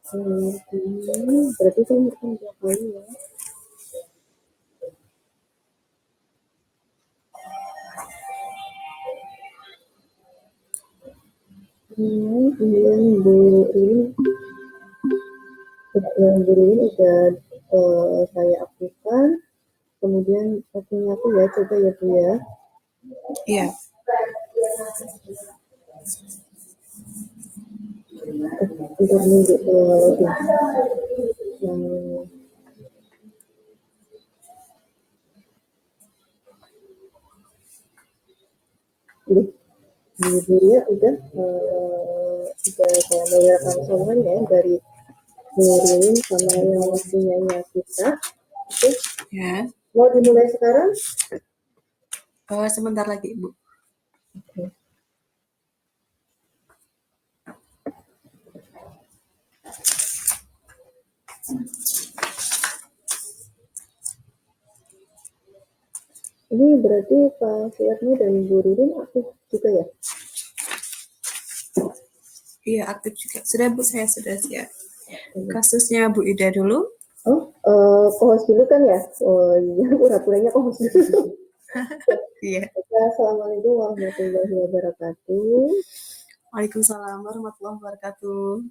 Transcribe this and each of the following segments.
Berarti saya makan 2 kali ya. Kemudian Bu Ririn, udah saya aktifkan. Kemudian pastinya aku ya, coba ya Bu ya. Iya. Untuk nunjuk yang ya udah saya melihatkan semuanya ya, dari Nurin sama yang punyanya kita. Oke, Ya. mau dimulai sekarang? Sebentar lagi, Ibu. Oke. Ini berarti Pak Siatnya dan Bu Ririn aktif juga ya? Iya, aktif juga. Sudah, Bu, saya sudah siap. Kasusnya Bu Ida dulu. Co-host dulu kan ya? Oh iya, pura-puranya co-host dulu. Iya. Assalamualaikum warahmatullahi wabarakatuh. Waalaikumsalam warahmatullahi wabarakatuh.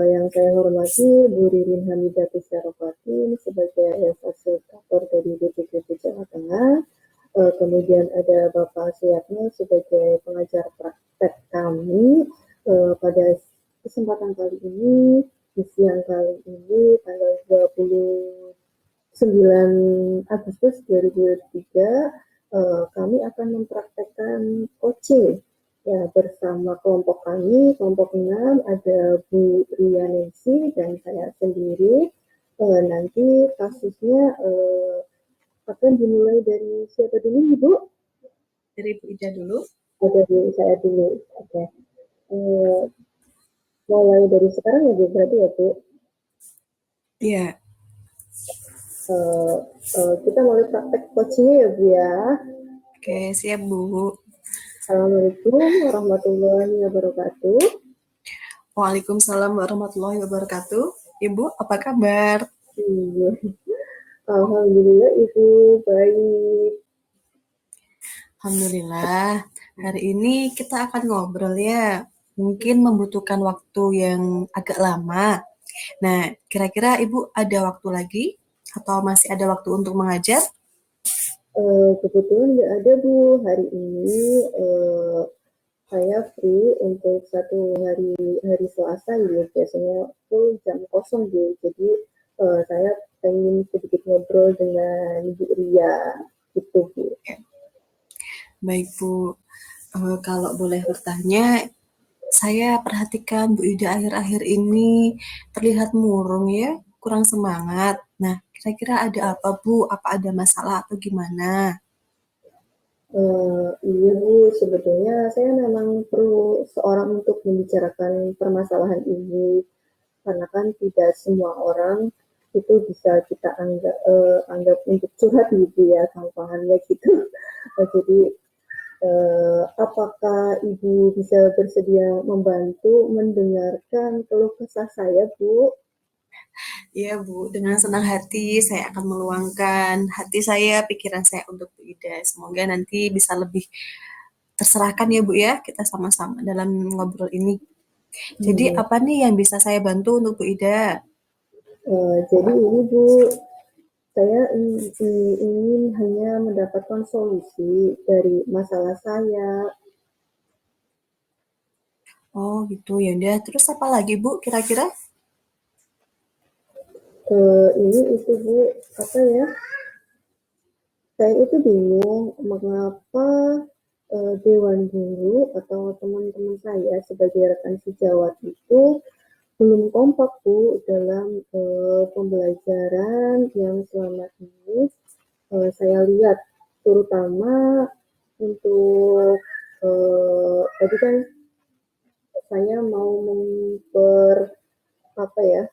Yang saya hormati Bu Ririn Hamidati Syarofati sebagai fasilitator dari BPKP Jawa Tengah. Kemudian ada Bapak Suyatno sebagai pengajar praktek kami. Pada kesempatan kali ini, di siang kali ini, tanggal 29 Agustus 2023, kami akan mempraktekkan coaching ya, bersama kelompok kami, kelompok 6, ada Bu Ria Nancy dan saya sendiri. Nanti kasusnya akan dimulai dari siapa dulu, Ibu? Dari Bu Ida dulu. Dari saya dulu. Oke. Mulai dari sekarang ya, Bu, berarti ya, Bu? Iya. Kita mulai praktek coachingnya ya, Bu ya. Oke, siap, Bu. Assalamualaikum warahmatullahi wabarakatuh. Waalaikumsalam warahmatullahi wabarakatuh. Ibu, apa kabar? Iya. Alhamdulillah Ibu baik. Alhamdulillah. Hari ini kita akan ngobrol ya. Mungkin membutuhkan waktu yang agak lama. Nah, kira-kira Ibu ada waktu lagi? Atau masih ada waktu untuk mengajar? Kebetulan nggak ada Bu hari ini. Saya free untuk satu hari Selasa gitu. Biasanya full jam kosong Bu. Jadi saya pengen sedikit ngobrol dengan Bu Ria gitu Bu. Baik, Bu. Kalau boleh bertanya, saya perhatikan Bu Ida akhir-akhir ini terlihat murung ya, kurang semangat. Nah, kira-kira ada apa, Bu? Apa ada masalah atau gimana? Iya Bu, sebetulnya saya memang perlu seorang untuk membicarakan permasalahan ini, karena kan tidak semua orang itu bisa kita anggap untuk curhat gitu ya, gampangnya gitu. Jadi apakah Ibu bisa bersedia membantu mendengarkan keluh kesah saya, Bu? Iya, Bu. Dengan senang hati saya akan meluangkan hati saya, pikiran saya untuk Bu Ida. Semoga nanti bisa lebih terserahkan ya, Bu ya. Kita sama-sama dalam ngobrol ini. Jadi Hmm, apa nih yang bisa saya bantu untuk Bu Ida? jadi ini Bu, saya ingin hanya mendapatkan solusi dari masalah saya. Oh gitu ya udah. Terus apa lagi Bu kira-kira? Ini itu Bu, apa ya? Saya itu bingung mengapa Dewan Guru atau teman-teman saya sebagai rekan sejawat itu belum kompak Bu dalam pembelajaran yang selama ini saya lihat, terutama untuk tadi kan saya mau apa ya,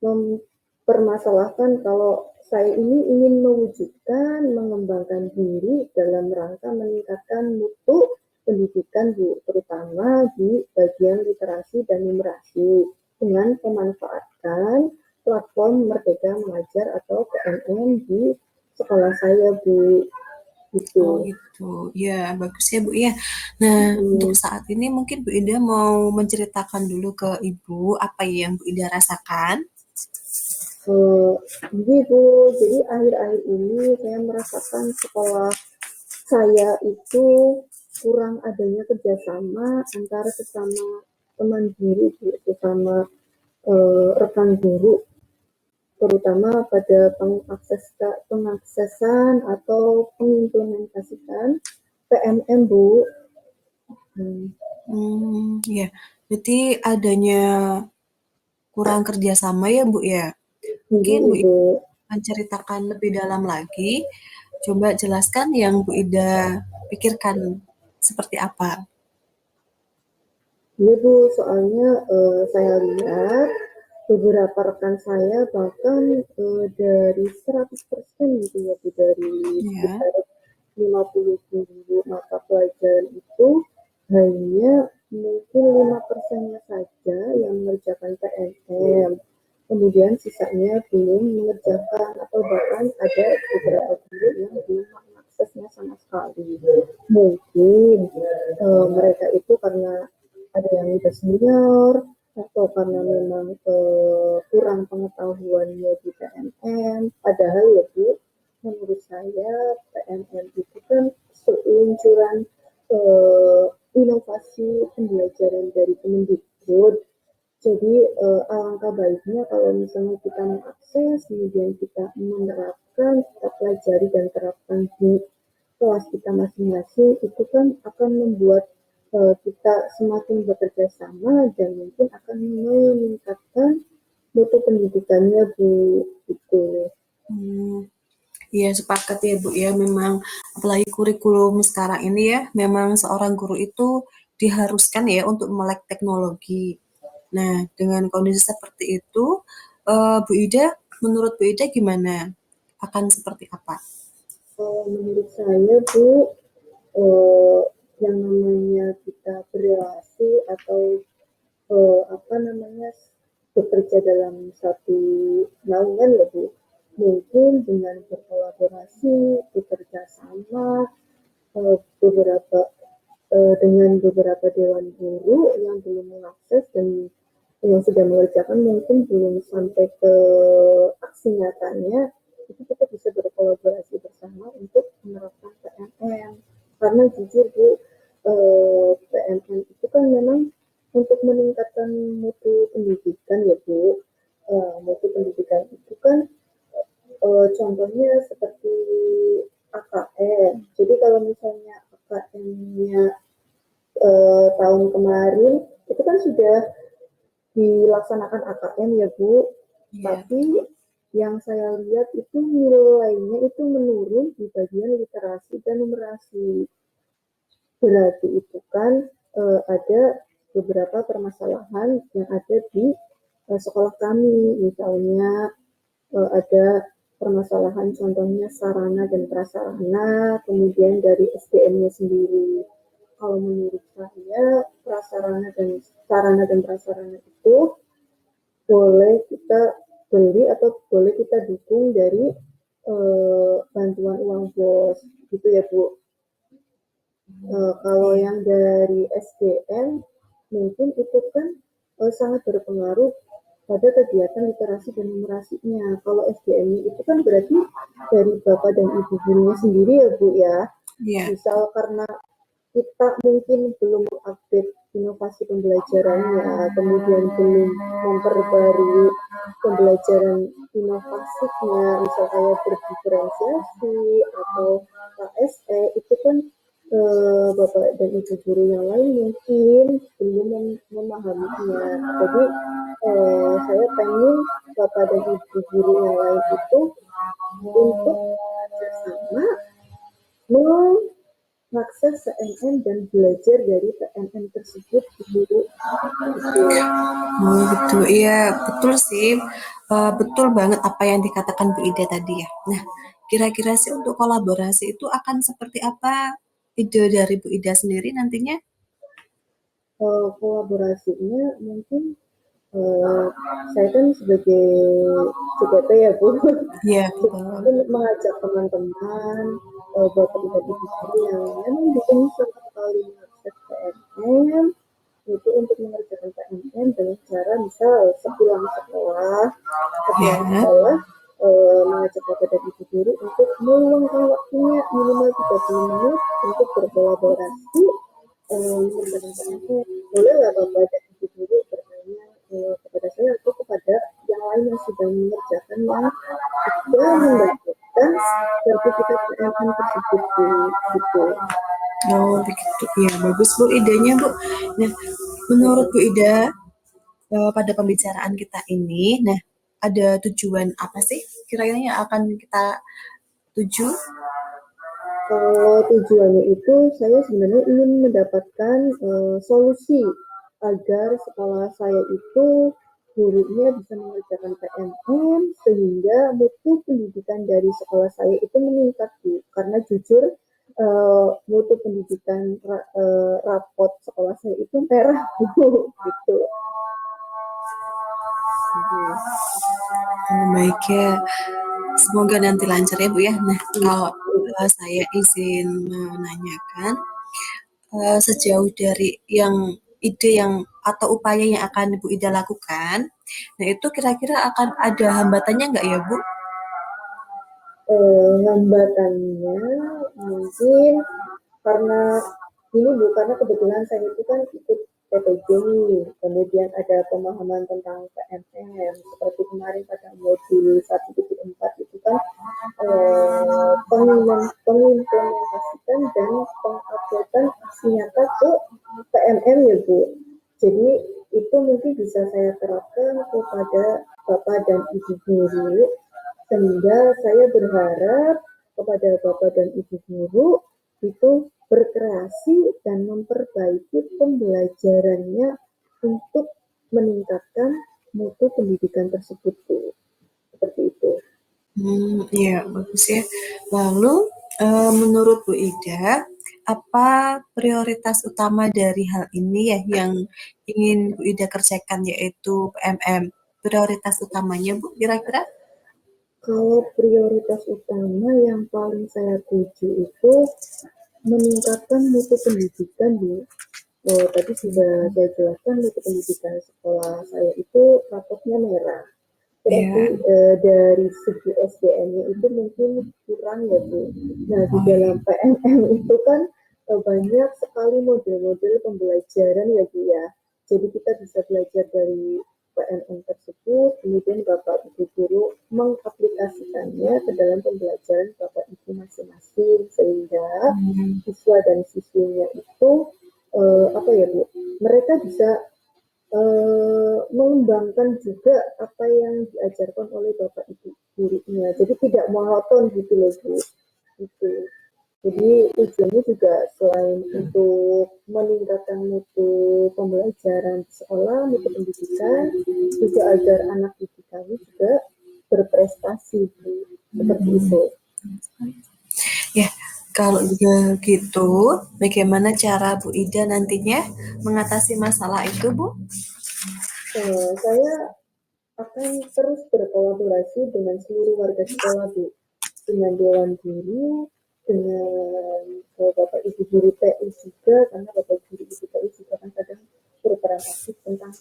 mempermasalahkan kalau saya ini ingin mewujudkan, mengembangkan diri dalam rangka meningkatkan mutu pendidikan Bu, terutama di bagian literasi dan numerasi dengan pemanfaatan mendirikan platform Merdeka Mengajar atau PMM di sekolah saya, Bu. Oh Gitu. gitu, ya bagus ya Bu ya. Nah untuk Hmm. saat ini mungkin Bu Ida mau menceritakan dulu ke Ibu apa yang Bu Ida rasakan. Eh, Bu, jadi akhir-akhir ini saya merasakan sekolah saya itu kurang adanya kerjasama antara sesama teman guru, sesama rekan guru, terutama pada pengaksesan atau pengimplementasikan PMM, Bu. Hmm. Ya, berarti adanya kurang kerjasama ya Bu ya. Mungkin Bu Ida Ibu. menceritakan lebih dalam lagi. Coba jelaskan yang Bu Ida pikirkan seperti apa. Iya, Bu, soalnya saya lihat beberapa rekan saya bahkan dari 100% gitu ya, Bu, dari Ya. sekitar 50 mata pelajaran itu hanya mungkin 5%-nya saja yang mengerjakan PNM. Kemudian sisanya belum mengerjakan atau bahkan ada beberapa guru yang belum mengaksesnya sama sekali. Mungkin mereka itu karena ada yang udah senior atau karena memang kurang pengetahuannya di PNM. Padahal ya Bu, menurut saya PNM itu kan seluncuran eh, inovasi pembelajaran dari Kemendikbud. Jadi alangkah baiknya kalau misalnya kita mengakses, kemudian kita menerapkan, kita pelajari dan terapkan di kelas kita masing-masing, itu kan akan membuat kita semakin bekerja sama dan mungkin akan meningkatkan mutu pendidikannya, Bu. Itu. Hmm, Iya, sepakat ya Bu ya. Memang apalagi kurikulum sekarang ini ya, memang seorang guru itu diharuskan ya untuk melek teknologi. Nah, dengan kondisi seperti itu, Bu Ida, menurut Bu Ida gimana? Akan seperti apa? Menurut saya, Bu, eh, yang namanya kita berrelasi atau apa namanya bekerja dalam satu naungan ya Bu, mungkin dengan berkolaborasi, bekerja sama, beberapa dengan beberapa dewan guru yang belum mengakses dan yang sudah mengerjakan mungkin belum sampai ke aksi nyatanya, itu kita bisa berkolaborasi bersama untuk menerapkan PMM. Karena jujur Bu, PMM itu kan memang untuk meningkatkan mutu pendidikan ya Bu. Mutu pendidikan itu kan contohnya seperti AKM. Jadi kalau misalnya AKM-nya tahun kemarin itu kan sudah dilaksanakan AKM ya Bu, Iya, tapi yang saya lihat itu nilainya itu menurun di bagian literasi dan numerasi. Berarti itu kan ada beberapa permasalahan yang ada di sekolah kami, misalnya ada permasalahan contohnya sarana dan prasarana, kemudian dari SDM-nya sendiri. Kalau menurut saya prasarana dan sarana dan prasarana itu boleh kita beli atau boleh kita dukung dari bantuan uang bos gitu ya Bu. Kalau iya, yang dari SDM mungkin itu kan sangat berpengaruh pada kegiatan literasi dan numerasinya. Kalau SDM-nya itu kan berarti dari bapak dan ibu gurunya sendiri ya Bu ya. iya, Misal karena kita mungkin belum mengupdate inovasi pembelajarannya, kemudian belum memperbarui pembelajaran inovasinya, misal kayak berdiferensiasi atau KSE, itu kan Bapak dan Ibu guru yang lain mungkin belum memahaminya. Jadi saya pengen Bapak dan Ibu guru yang lain itu untuk bekerjasama mengakses PNM dan belajar dari PNM tersebut dulu. Gitu. oh gitu. Iya, betul sih. Betul banget apa yang dikatakan Bu Ida tadi ya. Nah, kira-kira sih untuk kolaborasi itu akan seperti apa ide dari Bu Ida sendiri nantinya? Kolaborasinya mungkin eh, saya kan sebagai CPP ya Bu, Iya, betul. jadi mengajak teman-teman, bapak ibu ibu guru yang memang belum sama sekali mengakses PNM, itu untuk mengerjakan PNM dengan cara misal sepulang Ya. sekolah mengajak bapak dan ibu guru untuk meluangkan waktunya minimal 30 menit untuk berkolaborasi mengerjakan PNM. Bolehlah bapak dan ibu guru bertanya kepada saya atau kepada yang lain yang sudah mengerjakan yang sudah mendapatkan sertifikat PNM tersebut gitu. Oh, begitu. Iya, bagus Bu idenya, Bu. Nah, menurut Bu Ida, pada pembicaraan kita ini, nah, ada tujuan apa sih kira-kira yang akan kita tuju? Kalau tujuannya itu saya sebenarnya ingin mendapatkan solusi agar sekolah saya itu gurunya bisa mengerjakan PNM sehingga mutu pendidikan dari sekolah saya itu meningkat Bu. Karena jujur mutu pendidikan rapot sekolah saya itu merah Bu gitu. Baik ya, semoga nanti lancar ya Bu ya. Nah, kalau saya izin menanyakan, sejauh dari yang ide yang atau upaya yang akan Bu Ida lakukan, nah itu kira-kira akan ada hambatannya nggak ya Bu? Hambatannya mungkin karena ini Bu, karena kebetulan saya itu kan ikut PPJ nih, kemudian ada pemahaman tentang PNM, seperti kemarin pada modul 1.4 itu kan pengimplementasikan dan penguploadan aksi nyata ke PNM ya Bu. Jadi itu mungkin bisa saya terapkan kepada Bapak dan Ibu guru, sehingga saya berharap kepada Bapak dan Ibu guru itu berkreasi dan memperbaiki pembelajarannya untuk meningkatkan mutu pendidikan tersebut Bu. Seperti itu. Iya, bagus ya. Lalu, menurut Bu Ida, apa prioritas utama dari hal ini ya yang ingin Bu Ida kerjakan yaitu PMM? Prioritas utamanya Bu, kira-kira? Kalau prioritas utama yang paling saya tuju itu meningkatkan mutu pendidikan Bu. Tadi sudah saya jelaskan mutu pendidikan sekolah saya itu rapotnya merah. Berarti Iya. dari segi SDM-nya itu mungkin kurang ya Bu. Nah di Oh, iya. dalam PNM itu kan banyak sekali model-model pembelajaran ya Bu ya. Jadi kita bisa belajar dari PNM tersebut, kemudian Bapak Ibu guru mengaplikasikannya ke dalam pembelajaran Bapak Ibu masing-masing sehingga Hmm. siswa dan siswinya itu apa ya Bu, mereka bisa mengembangkan juga apa yang diajarkan oleh Bapak Ibu gurunya. Jadi tidak monoton gitu loh Bu. Gitu. Jadi tujuannya juga selain untuk meningkatkan mutu pembelajaran di sekolah, mutu pendidikan, juga agar anak didik kami juga berprestasi Bu. Seperti itu. Ya, kalau begitu, bagaimana cara Bu Ida nantinya mengatasi masalah itu, Bu? Saya akan terus berkolaborasi dengan seluruh warga sekolah Bu, dengan dewan guru, dengan bapak ibu guru TU juga, karena bapak guru ibu TU juga kan kadang berperan aktif tentang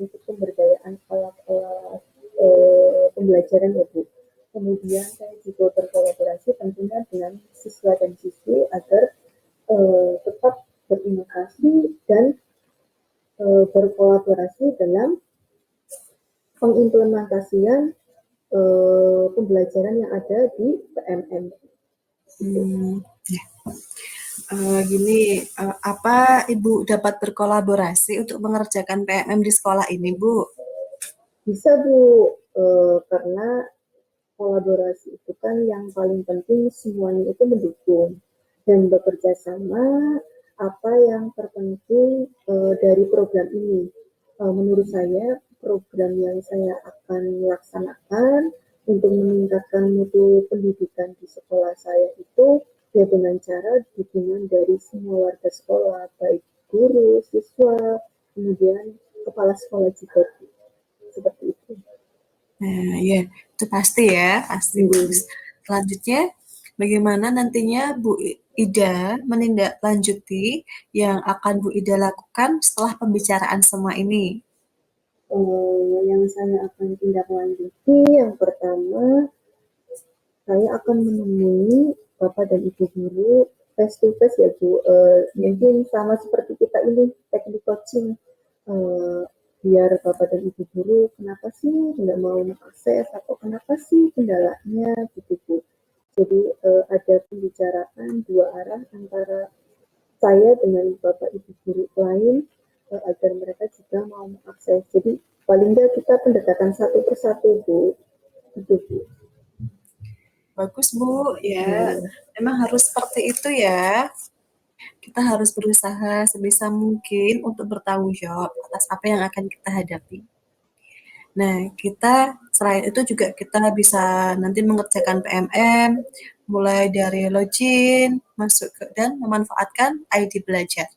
untuk pemberdayaan alat-alat pembelajaran ya Bu. Kemudian saya juga berkolaborasi tentunya dengan siswa dan siswi agar tetap berinovasi dan berkolaborasi dalam pengimplementasian pembelajaran yang ada di PMM. Hmm, ya. Gini, apa Ibu dapat berkolaborasi untuk mengerjakan PMM di sekolah ini, Bu? Bisa Bu, karena kolaborasi itu kan yang paling penting semuanya itu mendukung dan bekerja sama apa yang terpenting dari program ini. Menurut saya program yang saya akan laksanakan untuk meningkatkan mutu pendidikan di sekolah saya itu ya dengan cara dukungan dari semua warga sekolah, baik guru, siswa, kemudian kepala sekolah juga. Nah, ya, itu pasti ya, pasti bagus. Hmm. Selanjutnya, bagaimana nantinya Bu Ida menindaklanjuti yang akan Bu Ida lakukan setelah pembicaraan semua ini? Yang saya akan tindak lanjuti yang pertama, saya akan menemui Bapak dan Ibu guru face to face ya Bu. Mungkin sama seperti kita ini teknik coaching. Eh, Biar Bapak dan Ibu guru kenapa sih nggak mau mengakses atau kenapa sih kendalanya gitu Bu. Jadi ada pembicaraan dua arah antara saya dengan Bapak Ibu guru lain agar mereka juga mau mengakses. Jadi paling nggak kita pendekatan satu persatu Bu. Gitu Bu. Bagus, Bu. Ya, Hmm. memang harus seperti itu ya. Kita harus berusaha sebisa mungkin untuk bertanggung jawab atas apa yang akan kita hadapi. Nah, kita selain itu juga kita bisa nanti mengerjakan PMM, mulai dari login, masuk ke dan memanfaatkan ID belajar.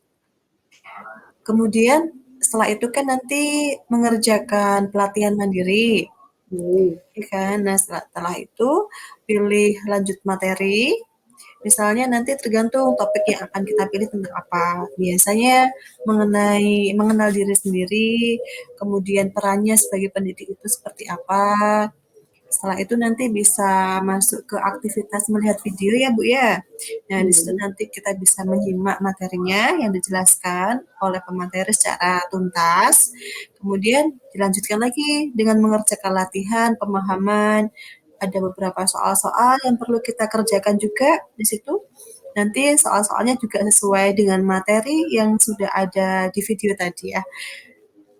Kemudian setelah itu kan nanti mengerjakan pelatihan mandiri, Hmm. ya kan? Nah, setelah itu pilih lanjut materi. Misalnya nanti tergantung topik yang akan kita pilih tentang apa. Biasanya mengenal diri sendiri, kemudian perannya sebagai pendidik itu seperti apa. Setelah itu nanti bisa masuk ke aktivitas melihat video ya Bu ya. Nah di situ Hmm. nanti kita bisa menyimak materinya yang dijelaskan oleh pemateri secara tuntas. Kemudian dilanjutkan lagi dengan mengerjakan latihan, pemahaman. Ada beberapa soal-soal yang perlu kita kerjakan juga di situ. Nanti soal-soalnya juga sesuai dengan materi yang sudah ada di video tadi ya.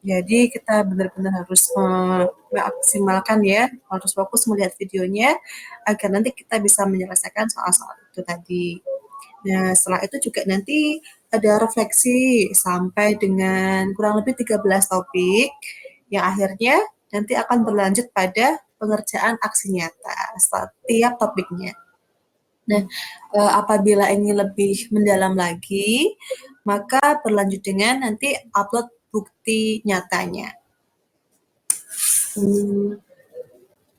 Jadi kita benar-benar harus memaksimalkan ya, harus fokus melihat videonya agar nanti kita bisa menyelesaikan soal-soal itu tadi. Nah, setelah itu juga nanti ada refleksi sampai dengan kurang lebih 13 topik yang akhirnya nanti akan berlanjut pada pengerjaan aksi nyata setiap topiknya. Nah, apabila ingin lebih mendalam lagi, maka berlanjut dengan nanti upload bukti nyatanya. Hmm.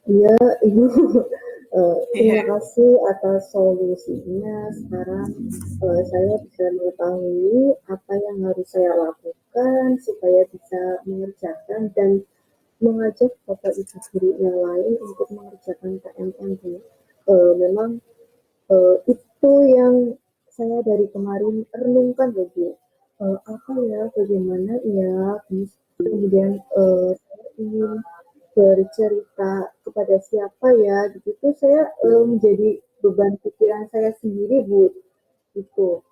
Iya, Ibu. Terima Iya. kasih atas solusinya. Sekarang saya bisa mengetahui apa yang harus saya lakukan supaya bisa mengerjakan dan mengajak Bapak Ibu guru yang lain untuk mengerjakan PMM Bu. Memang itu yang saya dari kemarin renungkan ya Bu. Apa ya, bagaimana ya, kemudian saya ingin bercerita kepada siapa ya, gitu saya menjadi beban pikiran saya sendiri Bu. Itu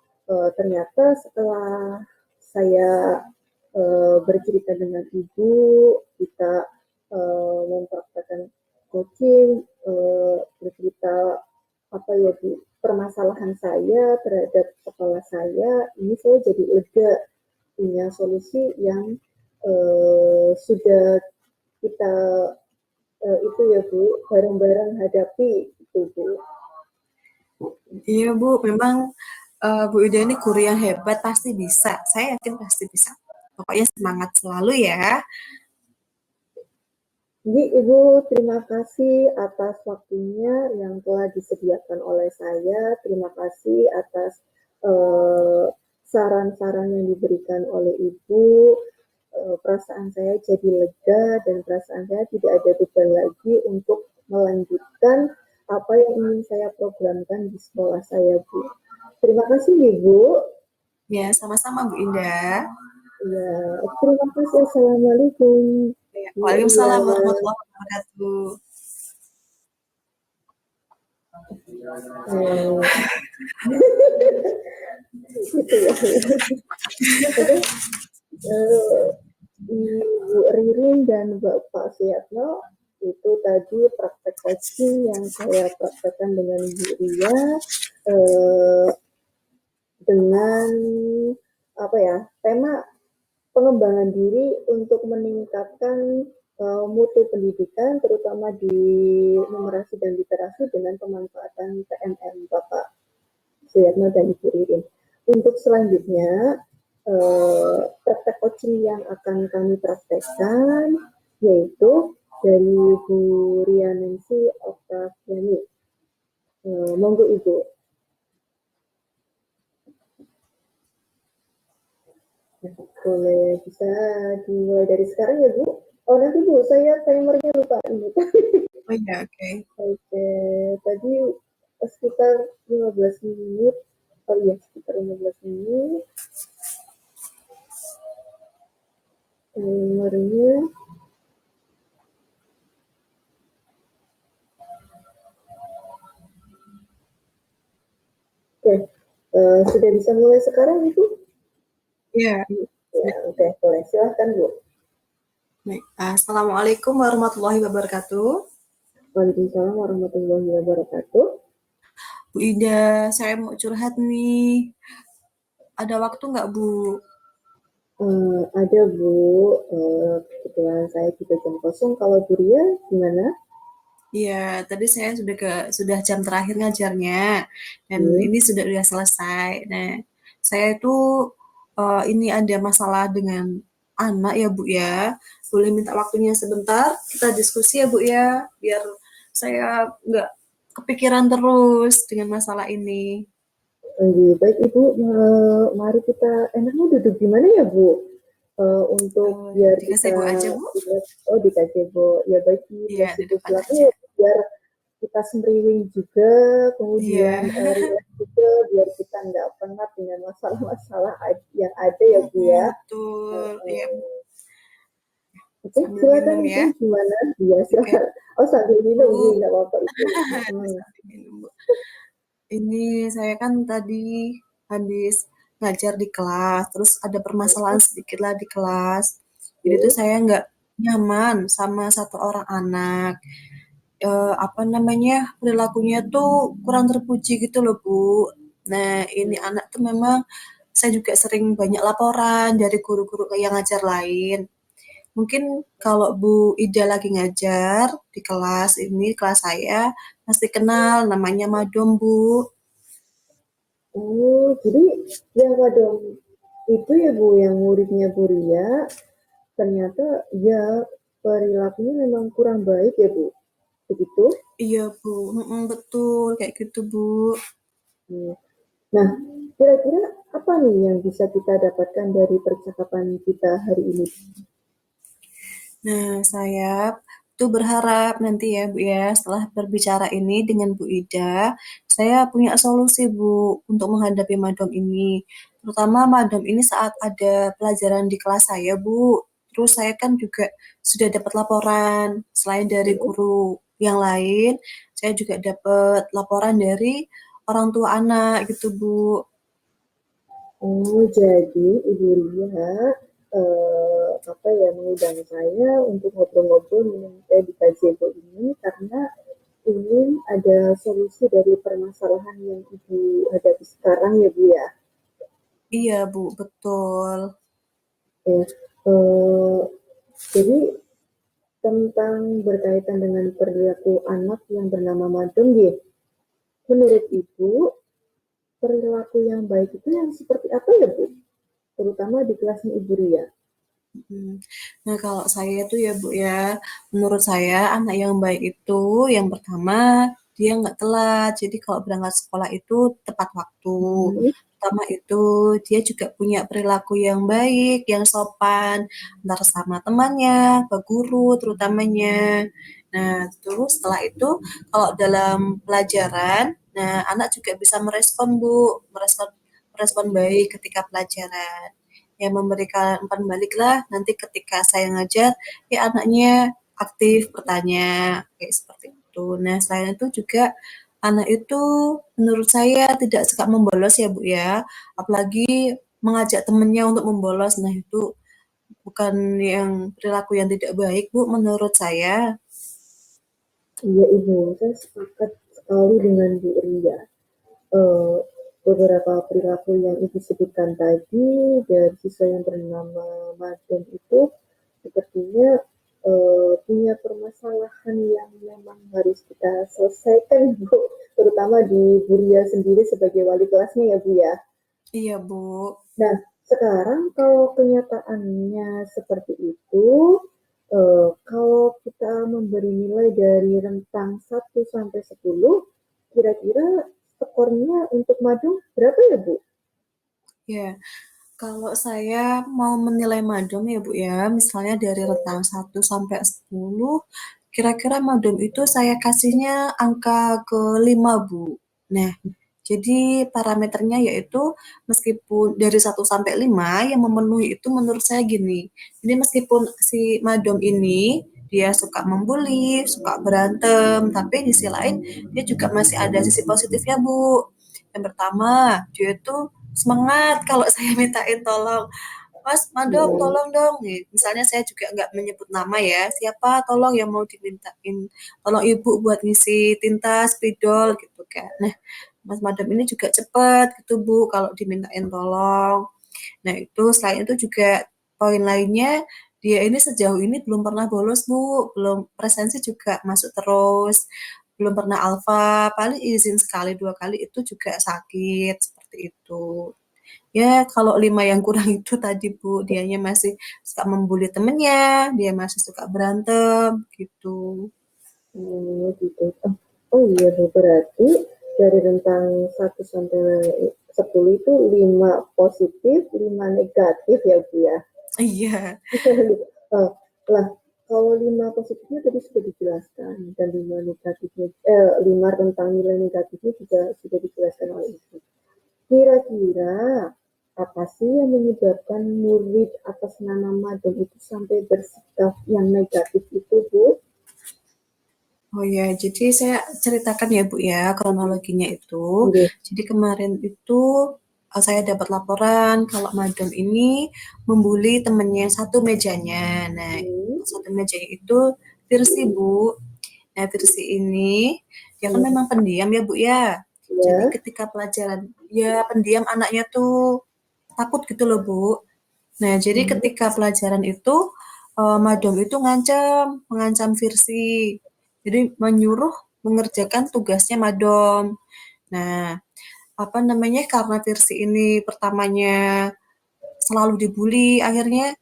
ternyata setelah saya bercerita dengan ibu, kita mempraktekkan coaching, bercerita apa ya Bu, permasalahan saya terhadap kepala saya, ini saya jadi lega punya solusi yang sudah kita itu ya Bu, bareng-bareng hadapi itu Bu. Iya Bu, memang Bu Ida ini guru yang hebat, pasti bisa. Saya yakin pasti bisa. Pokoknya semangat selalu ya. Jadi Ibu terima kasih atas waktunya yang telah disediakan oleh saya. Terima kasih atas eh, saran-saran yang diberikan oleh Ibu. Perasaan saya jadi lega dan perasaan saya tidak ada beban lagi untuk melanjutkan apa yang ingin saya programkan di sekolah saya, Bu. Terima kasih, Ibu. Ya, sama-sama Bu Indah. Ya, terima kasih. Assalamualaikum. Ya, Bu Waalaikumsalam Rian. warahmatullahi wabarakatuh. Eh, gitu ya. Oke, eh, Ibu Ririn dan Bapak Suyatno itu tadi praktek coaching yang saya praktekkan dengan Ibu Ria eh, dengan apa ya, tema pengembangan diri untuk meningkatkan mutu pendidikan terutama di numerasi dan literasi dengan pemanfaatan PMM Bapak Suyatno dan Ibu Ririn. Untuk selanjutnya, praktek coaching yang akan kami praktekkan yaitu dari Bu Rianensi Oktaviani. Monggo Ibu. Boleh bisa dimulai dari sekarang ya Bu. Oh nanti Bu, saya timernya lupa ini. Oh iya, oke. Oke, tadi sekitar 15 menit. Oh iya, sekitar 15 menit. Timernya. Oke, sudah bisa mulai sekarang Ibu? Iya, Ya, sudah. oke, boleh. Silahkan Bu. Baik. Assalamualaikum warahmatullahi wabarakatuh. Waalaikumsalam warahmatullahi wabarakatuh. Bu Ida, saya mau curhat nih. Ada waktu nggak, Bu? Ada Bu, kebetulan saya juga jam kosong. Kalau Bu Ria, gimana? Iya, tadi saya sudah jam terakhir ngajarnya dan Hmm. ini sudah selesai. Nah, saya itu ini ada masalah dengan anak ya, Bu ya. Boleh minta waktunya sebentar? Kita diskusi ya, Bu ya, biar saya nggak kepikiran terus dengan masalah ini. Baik Ibu, mari kita enaknya duduk di mana ya Bu? Untuk biar Di kita gazebo aja, Bu? oh di gazebo ya baik di Iya, di gazebo depan silakan aja. ya biar kita semriwing juga, kemudian Iya. relax juga biar kita nggak penat dengan masalah-masalah yang ada ya Bu Mm-mm, ya. betul. Iya, Bu. Oke, Sambil silakan minum Ibu ya. gimana? Iya, Oke, silakan. Oh, sambil minum, iya, Bu. nggak apa-apa Ibu. Sambil minum, Bu. Ini saya kan tadi habis ngajar di kelas, terus ada permasalahan sedikit lah di kelas. Jadi tuh saya nggak nyaman sama satu orang anak. Apa namanya, perilakunya tuh kurang terpuji gitu loh, Bu. Nah, ini anak tuh memang saya juga sering banyak laporan dari guru-guru yang ngajar lain. Mungkin kalau Bu Ida lagi ngajar di kelas ini, kelas saya, pasti kenal namanya Madom, Bu. Oh, jadi yang pada itu ya Bu, yang muridnya Bu Ria, ternyata ya perilakunya memang kurang baik ya Bu, begitu? Iya, Bu. Betul, kayak gitu, Bu. Hmm. Nah, kira-kira apa nih yang bisa kita dapatkan dari percakapan kita hari ini? Nah, saya tuh berharap nanti ya, Bu ya, setelah berbicara ini dengan Bu Ida, saya punya solusi, Bu, untuk menghadapi Madam ini. Terutama Madam ini saat ada pelajaran di kelas saya, Bu. Terus saya kan juga sudah dapat laporan, selain dari guru yang lain, saya juga dapat laporan dari orang tua anak gitu, Bu. Oh, jadi Ibu Ria apa ya mengundang saya untuk ngobrol-ngobrol minum teh di gazebo ini karena ingin ada solusi dari permasalahan yang Ibu hadapi sekarang ya Bu ya. Iya, Bu, betul. Ya, eh, jadi tentang berkaitan dengan perilaku anak yang bernama Madem ya. Menurut Ibu, perilaku yang baik itu yang seperti apa ya Bu? Terutama di kelasnya Ibu Ria. Hmm. Nah, kalau saya tuh ya Bu ya, menurut saya anak yang baik itu yang pertama dia nggak telat. Jadi kalau berangkat sekolah itu tepat waktu. Hmm. Pertama itu dia juga punya perilaku yang baik, yang sopan, antar sama temannya, ke guru terutamanya. Nah, terus setelah itu kalau dalam pelajaran, nah anak juga bisa merespon Bu, merespon merespon baik ketika pelajaran ya memberikan umpan balik lah nanti ketika saya ngajar ya anaknya aktif bertanya kayak seperti itu. Nah selain itu juga anak itu menurut saya tidak suka membolos ya Bu ya, apalagi mengajak temennya untuk membolos. Nah itu bukan yang perilaku yang tidak baik Bu menurut saya. Iya Ibu, saya sepakat sekali dengan Bu Ria. eh, Beberapa perilaku yang Ibu sebutkan tadi dari siswa yang bernama Madem itu sepertinya punya permasalahan yang memang harus kita selesaikan Bu, terutama di Bu Ria sendiri sebagai wali kelasnya ya Bu ya. Iya Bu. Nah, sekarang kalau kenyataannya seperti itu, Kalau kita memberi nilai dari rentang 1 sampai 10, kira-kira skornya untuk madu berapa ya, Bu? Ya, kalau saya mau menilai madam ya Bu ya, misalnya dari rentang 1 sampai 10, kira-kira madam itu saya kasihnya angka ke 5 Bu. Nah, jadi parameternya yaitu meskipun dari 1 sampai 5 yang memenuhi itu menurut saya gini. Jadi meskipun si madam ini dia suka membuli, suka berantem, tapi di sisi lain dia juga masih ada sisi positifnya Bu. Yang pertama, dia itu semangat kalau saya mintain tolong. Mas, madam, Hmm. tolong dong. Nih, misalnya saya juga nggak menyebut nama ya. Siapa tolong yang mau dimintain, tolong ibu buat ngisi tinta, spidol gitu kan. Nah, Mas Madam ini juga cepet gitu Bu kalau dimintain tolong. Nah itu selain itu juga poin lainnya dia ini sejauh ini belum pernah bolos Bu, belum presensi juga masuk terus, belum pernah alfa, paling izin sekali 2 kali itu juga sakit seperti itu. Ya kalau 5 yang kurang itu tadi Bu, dianya masih suka membuli temennya, dia masih suka berantem gitu. Oh, gitu. Oh iya, Bu. Berarti dari rentang 1 sampai 10 itu 5 positif, 5 negatif ya, Bu ya? Iya, Eh, lah, kalau 5 positifnya tadi sudah dijelaskan, dan 5 negatifnya, 5 rentang nilai negatifnya juga sudah dijelaskan oleh Ibu. Kira-kira apa sih yang menyebabkan murid atas nama Madam itu sampai bersikap yang negatif itu, Bu? oh ya, jadi saya ceritakan ya Bu ya kronologinya itu. Oke. Jadi kemarin itu saya dapat laporan kalau madam ini membuli temennya satu mejanya. Nah, Hmm, satu mejanya itu Virsi Bu. Nah, Virsi ini dia kan iya, memang pendiam ya Bu ya. Jadi ya. ketika pelajaran ya pendiam anaknya tuh takut gitu loh Bu. Nah, jadi Hmm, ketika pelajaran itu, madam itu mengancam Virsi. Jadi menyuruh mengerjakan tugasnya madam. Nah, apa namanya, karena Virsi ini pertamanya selalu dibully, akhirnya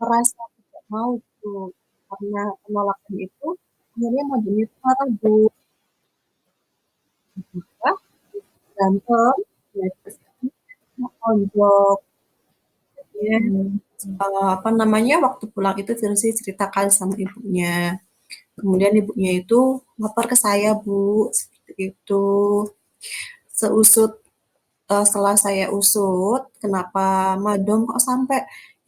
merasa tidak mau gitu. Karena penolakan itu, akhirnya madam itu marah Bu. Marah, berantem, ya terus tonjok. Ya, hmm, apa namanya, waktu pulang itu Virsi ceritakan sama ibunya. Kemudian ibunya itu lapor ke saya, Bu, seperti itu. Seusut setelah saya usut, kenapa Madam kok sampai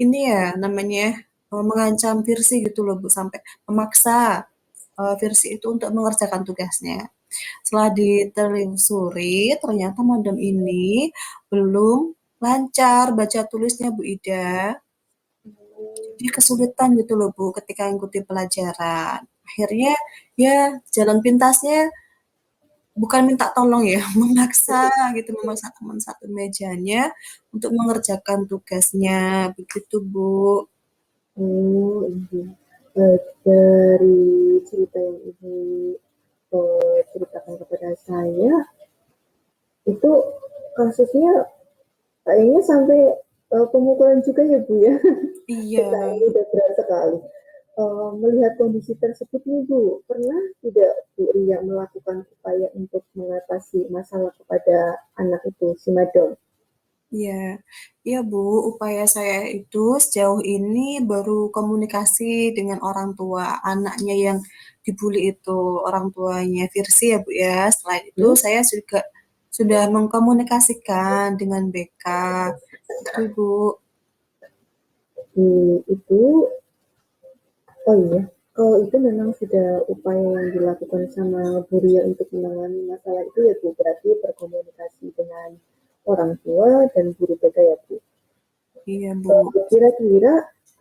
ini ya namanya mengancam Virsi gitu loh, Bu, sampai memaksa Virsi itu untuk mengerjakan tugasnya. Setelah ditelusuri, ternyata Madam ini belum lancar baca tulisnya, Bu Ida. Jadi kesulitan gitu loh Bu ketika ngikuti pelajaran. Akhirnya ya jalan pintasnya bukan minta tolong ya, memaksa gitu, memaksa teman satu mejanya untuk mengerjakan tugasnya, begitu Bu. oh, iya. Dari cerita yang Ibu ceritakan kepada saya, itu kasusnya kayaknya sampai pemukulan juga ya, Bu ya. Iya, Kayaknya udah berat sekali. Melihat kondisi tersebut nih, Bu, pernah tidak Bu Ria melakukan upaya untuk mengatasi masalah kepada anak itu, si Madong? iya, iya Bu. Upaya saya itu sejauh ini baru komunikasi dengan orang tua anaknya yang dibully itu, orang tuanya Virsi ya Bu ya. Selain itu Hmm? saya juga sudah mengkomunikasikan dengan BK, itu Bu. Itu, oh iya, kalau itu memang sudah upaya yang dilakukan sama Bu Ria untuk menangani masalah itu ya Bu, berarti berkomunikasi dengan orang tua dan guru BK ya Bu. Iya Bu. Kira-kira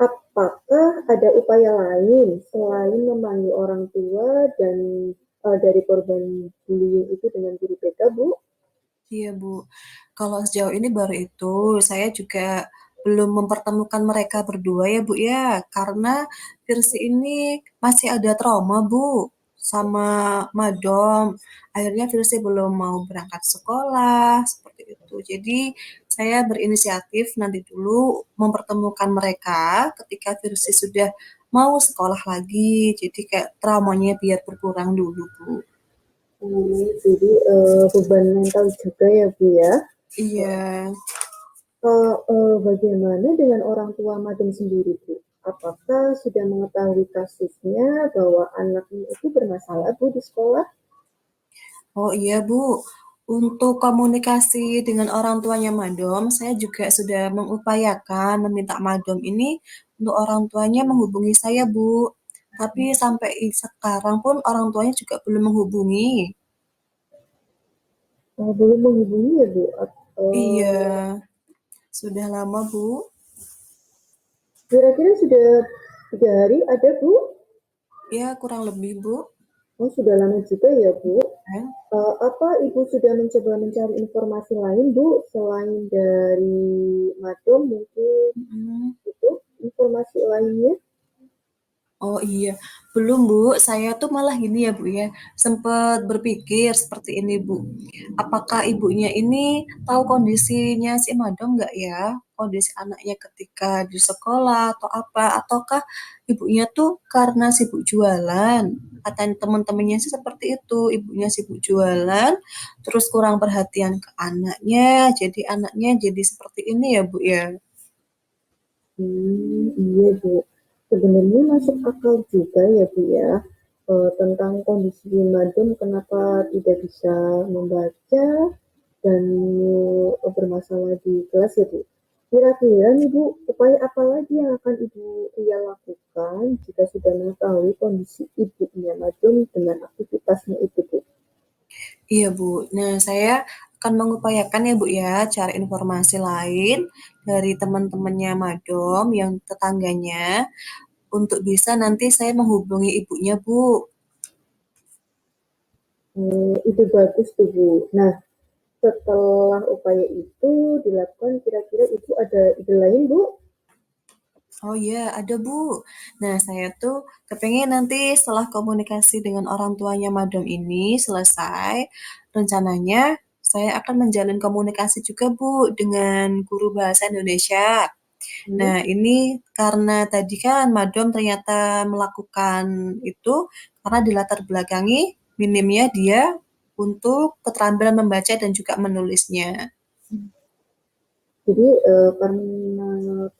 apakah ada upaya lain selain memanggil orang tua dan dari korban bullying itu dengan guru BK, Bu? Iya, Bu. Kalau sejauh ini baru itu, saya juga belum mempertemukan mereka berdua ya, Bu ya. Karena Virsi ini masih ada trauma, Bu, sama Madom. Akhirnya Virsi belum mau berangkat sekolah, seperti itu. Jadi saya berinisiatif nanti dulu mempertemukan mereka ketika Virsi sudah mau sekolah lagi. Jadi kayak traumanya biar berkurang dulu, Bu. Jadi beban mental juga ya Bu ya. Iya. Bagaimana dengan orang tua Madam sendiri Bu? Apakah sudah mengetahui kasusnya bahwa anaknya itu bermasalah Bu di sekolah? Oh iya, Bu. Untuk komunikasi dengan orang tuanya Madam, saya juga sudah mengupayakan meminta Madam ini untuk orang tuanya menghubungi saya, Bu. Tapi sampai sekarang pun orang tuanya juga belum menghubungi. Belum menghubungi ya Bu? Iya, Eh, sudah lama, Bu. Kira-kira sudah 3 hari ada Bu? Ya, kurang lebih, Bu. Oh, sudah lama juga ya Bu. Ya. Apa Ibu sudah mencoba mencari informasi lain Bu selain dari Madam mungkin Mm. itu informasi lainnya? Oh iya, belum Bu. Saya tuh malah gini ya Bu ya, sempat berpikir seperti ini Bu. Apakah ibunya ini tahu kondisinya si Madam nggak ya? Kondisi anaknya ketika di sekolah atau apa? Ataukah ibunya tuh karena sibuk jualan? Kata teman-temannya sih seperti itu. Ibunya sibuk jualan, terus kurang perhatian ke anaknya. Jadi anaknya jadi seperti ini ya Bu ya. Iya Bu. Sebenarnya masuk akal juga ya Bu ya. Tentang kondisi Madam kenapa tidak bisa membaca dan bermasalah di kelas ya Bu. Kira-kira nih Bu, upaya apa lagi yang akan Ibu Ria lakukan jika sudah mengetahui kondisi ibunya Madam dengan aktivitasnya itu Bu? Iya, Bu. Nah, saya akan mengupayakan ya, Bu ya, cari informasi lain dari teman-temannya Madom yang tetangganya untuk bisa nanti saya menghubungi ibunya, Bu. Itu bagus tuh Bu. Nah, setelah upaya itu dilakukan, kira-kira Ibu ada ide lain Bu? Oh iya, ada Bu. Nah, saya tuh kepengen nanti setelah komunikasi dengan orang tuanya Madam ini selesai, rencananya saya akan menjalin komunikasi juga Bu dengan guru bahasa Indonesia. Hmm. Nah, ini karena tadi kan Madam ternyata melakukan itu karena dilatar belakangi minimnya dia untuk keterampilan membaca dan juga menulisnya. Jadi karena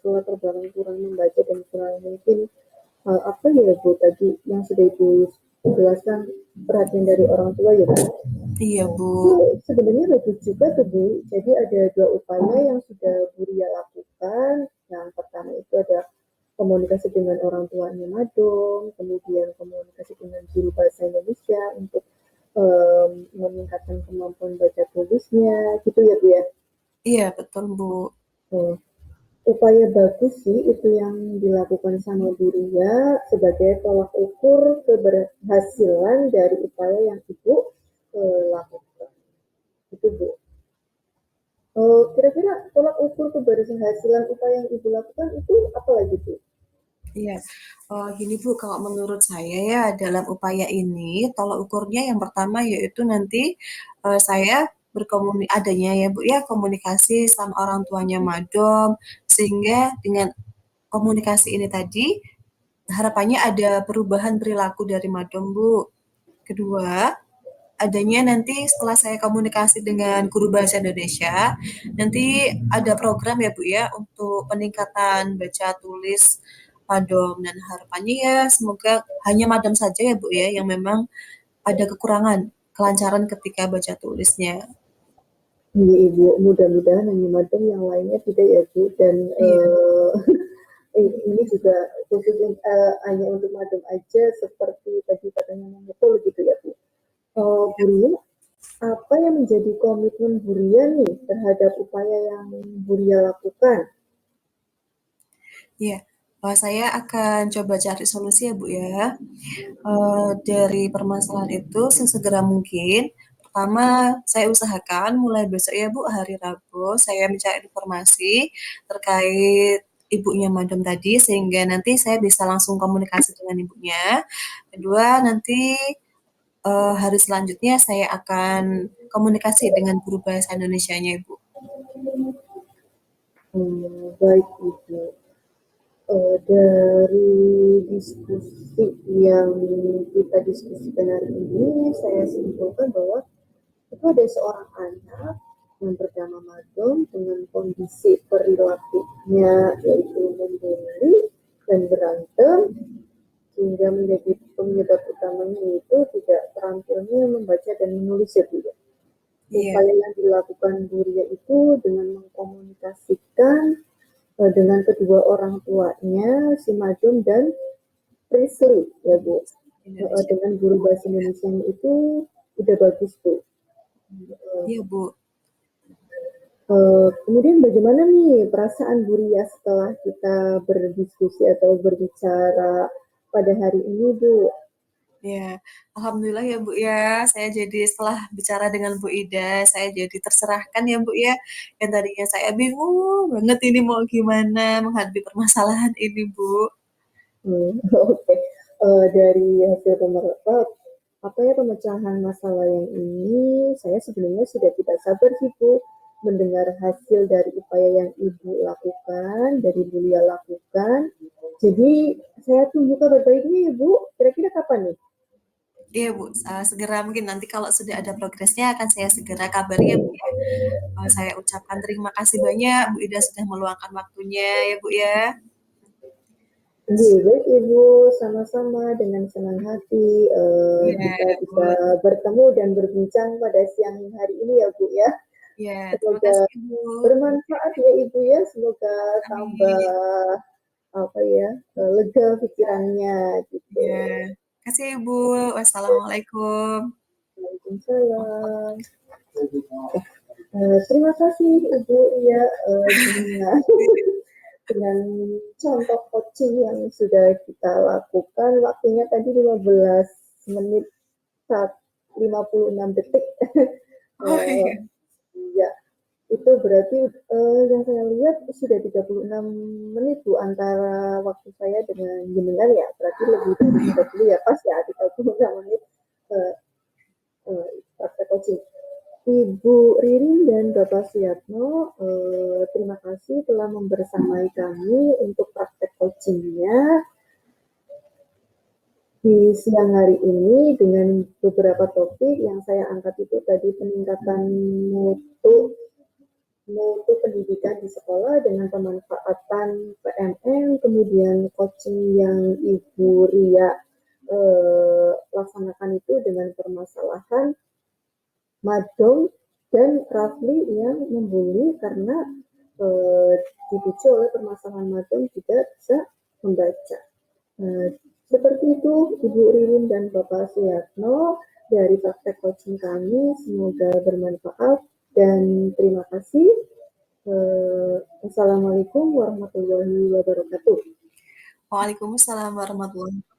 latar belakang kurang membaca dan kurang mungkin apa ya Bu tadi yang sudah Ibu jelaskan perhatian dari orang tua ya Bu. Iya, Itu Bu. sebenarnya bagus juga tuh Bu. Jadi ada dua upaya yang sudah Bu Ria lakukan. Yang pertama itu ada komunikasi dengan orang tuanya Madong, kemudian komunikasi dengan guru bahasa Indonesia untuk meningkatkan kemampuan baca tulisnya, gitu ya Bu ya. Iya, betul, Bu. Hmm. Upaya bagus sih itu yang dilakukan sama Bu Ria sebagai tolak ukur keberhasilan dari upaya yang Ibu lakukan. Itu Bu. Kira-kira tolak ukur keberhasilan upaya yang Ibu lakukan itu apa lagi Bu? Iya, gini Bu, kalau menurut saya ya dalam upaya ini tolak ukurnya yang pertama yaitu nanti saya adanya ya Bu ya komunikasi sama orang tuanya Madom sehingga dengan komunikasi ini tadi harapannya ada perubahan perilaku dari Madom Bu. Kedua, adanya nanti setelah saya komunikasi dengan guru bahasa Indonesia, nanti ada program ya Bu ya untuk peningkatan baca tulis Madam dan harapannya ya semoga hanya Madam saja ya Bu ya yang memang ada kekurangan kelancaran ketika baca tulisnya. Iya Ibu, mudah-mudahan hanya Madam yang lainnya tidak ya Bu. Dan Iya, ini juga khusus hanya untuk Madam aja seperti tadi katanya memukul gitu ya Bu. Bu Ria, apa yang menjadi komitmen Bu Ria nih terhadap upaya yang Bu Ria lakukan? iya. Saya akan coba cari solusi ya Bu ya. Dari permasalahan itu sesegera mungkin. Pertama, saya usahakan mulai besok ya Bu, hari Rabu, saya mencari informasi terkait ibunya Madam tadi, sehingga nanti saya bisa langsung komunikasi dengan ibunya. Kedua, nanti hari selanjutnya saya akan komunikasi dengan guru bahasa Indonesianya Ibu. Baik Ibu. Dari diskusi yang kita diskusikan hari ini, saya simpulkan bahwa itu ada seorang anak yang bernama Madong dengan kondisi perilakunya yaitu membuli dan berantem, sehingga menjadi penyebab utamanya itu tidak terampilnya membaca dan menulis ya Bu. Iya, Upaya yang dilakukan Buria itu dengan mengkomunikasikan dengan kedua orang tuanya, si Majum dan Prisley ya Bu. Indonesia. Dengan guru bahasa Indonesia itu udah bagus Bu. Iya, Bu. Kemudian bagaimana nih perasaan Buria setelah kita berdiskusi atau berbicara pada hari ini Bu? Ya, alhamdulillah ya Bu ya. Saya jadi setelah bicara dengan Bu Ida, saya jadi tercerahkan ya Bu ya. Yang tadinya saya bingung banget ini mau gimana menghadapi permasalahan ini Bu. Oke. Okay. Dari hasil apa ya pemecahan masalah yang ini, saya sebenarnya sudah tidak sabar sih Bu mendengar hasil dari upaya yang Ibu lakukan, dari Bulia lakukan. Jadi saya tunggu kabar baiknya ya Bu. Kira-kira kapan nih? Iya Bu, segera mungkin nanti kalau sudah ada progresnya akan saya segera kabari ya Bu ya. Saya ucapkan terima kasih banyak Bu Ida sudah meluangkan waktunya ya Bu ya. Baik Ibu, sama-sama dengan senang hati Iya kita Bu, bisa bertemu dan berbincang pada siang hari ini ya Bu ya. ya terima Semoga kasih Bu. bermanfaat ya Ibu ya, semoga tambah Amin. apa ya lega pikirannya gitu. Ya, kasih Ibu. Wassalamualaikum. Waalaikumsalam. Terima kasih Ibu ya dengan dengan contoh coaching yang sudah kita lakukan. Waktunya tadi 15 menit 56 detik. Oh iya. Ya, itu berarti yang saya lihat sudah 36 menit Bu antara waktu saya dengan jenengan ya. Berarti lebih dari 30 ya, pas ya 36 menit uh, praktek coaching. Ibu Ririn dan Bapak Suyatno, terima kasih telah membersamai kami untuk praktek coachingnya di siang hari ini dengan beberapa topik yang saya angkat itu tadi peningkatan mutu mutu pendidikan di sekolah dengan pemanfaatan PMN, kemudian coaching yang Ibu Ria laksanakan itu dengan permasalahan Madong dan Rafli yang membuli karena dipicu oleh permasalahan Madong tidak bisa membaca. Seperti itu Ibu Ririn dan Bapak Suyatno dari praktek coaching kami, semoga bermanfaat dan terima kasih. Assalamualaikum warahmatullahi wabarakatuh. Waalaikumsalam warahmatullahi wabarakatuh.